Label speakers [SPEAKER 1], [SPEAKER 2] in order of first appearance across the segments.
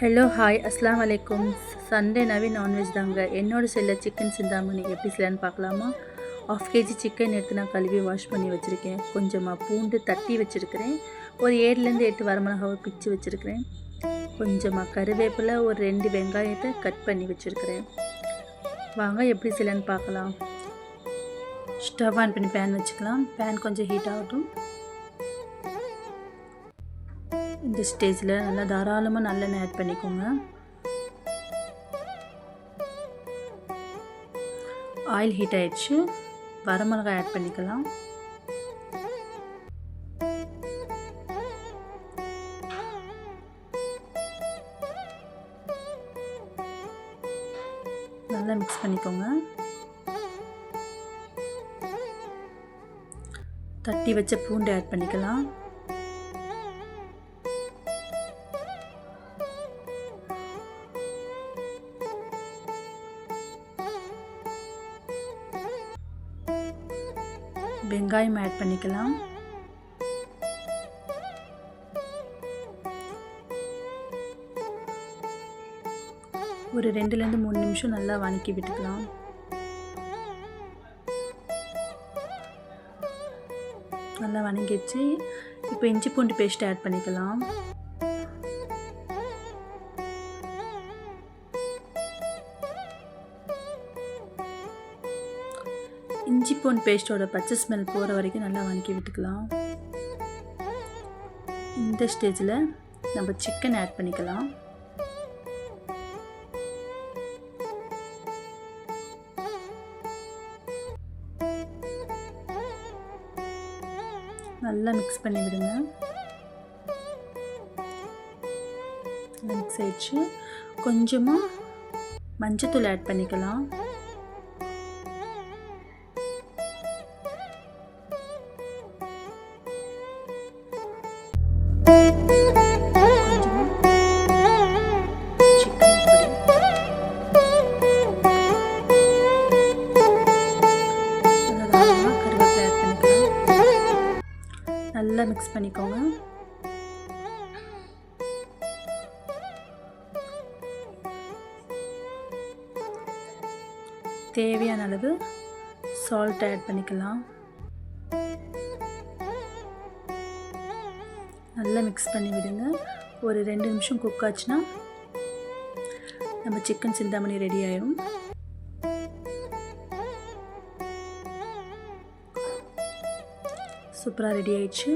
[SPEAKER 1] Hello hi அஸ்லாம் வலைக்கும். Sunday நாவே non veg தாங்க. என்னோட செல்ல சிக்கன் சிந்தாமணி எப்படி செய்யலான்னு பார்க்கலாமா? 1/2 kg சிக்கன் எடுத்து நான் கழுவி வாஷ் பண்ணி வச்சுருக்கேன். கொஞ்சமாக பூண்டு தட்டி வச்சுருக்கிறேன். ஒரு 7லேருந்து 8 வரமிளகாவை பிச்சு வச்சுருக்கிறேன். கொஞ்சமாக கருவேப்பிலை, ஒரு 2 வெங்காயத்தை கட் பண்ணி வச்சுருக்கிறேன். வாங்க எப்படி செய்யலான்னு பார்க்கலாம். ஸ்டவ் ஆன் பண்ணி பேன் வச்சுக்கலாம். பேன் கொஞ்சம் ஹீட் ஆகட்டும். இந்த ஸ்டேஜில் நல்லா தாராளமாக நல்லெண்ணெய் ஆட் பண்ணிக்கோங்க. ஆயில் ஹீட் ஆயிடுச்சு. வரமிளகாய் ஆட் பண்ணிக்கலாம். நல்லா மிக்ஸ் பண்ணிக்கோங்க. தட்டி வச்ச பூண்டு ஆட் பண்ணிக்கலாம். வெங்காயம் ஆட் பண்ணிக்கலாம். ஒரு 2லேருந்து 3 நிமிஷம் நல்லா வதக்கி விட்டுக்கலாம். நல்லா வதங்கிடுச்சு. இப்போ இஞ்சி பூண்டு பேஸ்ட் ஆட் பண்ணிக்கலாம். இஞ்சி பூண்டு பேஸ்ட்டோட பச்சை ஸ்மெல் போகிற வரைக்கும் நல்லா வதக்கி விட்டுக்கலாம். இந்த ஸ்டேஜில் நம்ம சிக்கன் ஆட் பண்ணிக்கலாம். நல்லா மிக்ஸ் பண்ணி விடுங்க. மிக்ஸ் ஆயிடுச்சு. கொஞ்சமாக மஞ்சத்தூள் ஆட் பண்ணிக்கலாம். நல்லா மிக்ஸ் பண்ணிக்கோங்க. தேவையான அளவு சால்ட் ஆட் பண்ணிக்கலாம். நல்லா மிக்ஸ் பண்ணி விடுங்க. ஒரு 2 நிமிஷம் குக் ஆச்சுன்னா நம்ம சிக்கன் சிந்தாமணி ரெடி ஆயிடும். சூப்பராக ரெடி ஆயிடுச்சு.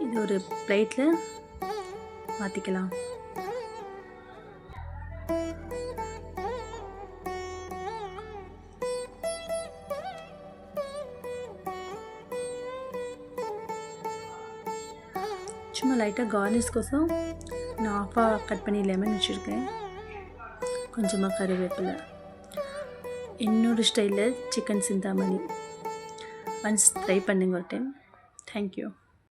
[SPEAKER 1] இது ஒரு பிளேட்டில் மாற்றிக்கலாம். சும்மா லைட்டாக கார்னிஷ் கோசம் நான் ஆஃபாக கட் பண்ணி லெமன் வச்சுருக்கேன். கொஞ்சமாக கருவேப்பிலை. என்னோடய ஸ்டைலில் சிக்கன் சிந்தாமணி ஒன்ஸ் ட்ரை பண்ணுங்க ஒரு டைம். தேங்க்யூ.